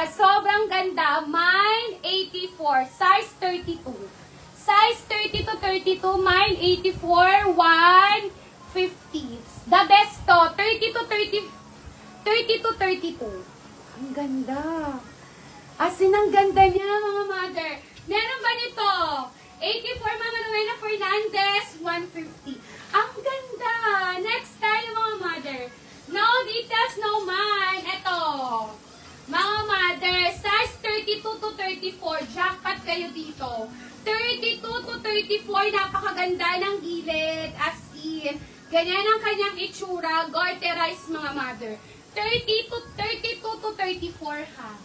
Sobrang ganda. Mine, 84. Size 32. Size 30 to 32. Mine, 84. 150. The best to. 30 to 32. Ang ganda. As in, ang ganda niya, mga mother. Meron ba nito? 84, Mama Rowena Fernandez, 150. Ang ganda. Next tayo, mga mother. No details, no mind. Ito. Mga mother, size 32 to 34. Jackpot kayo dito. 32 to 34. Napakaganda ng gilid. As in, ganyan ang kanyang itsura. Garterized, mga mother. 32 to 34, ha.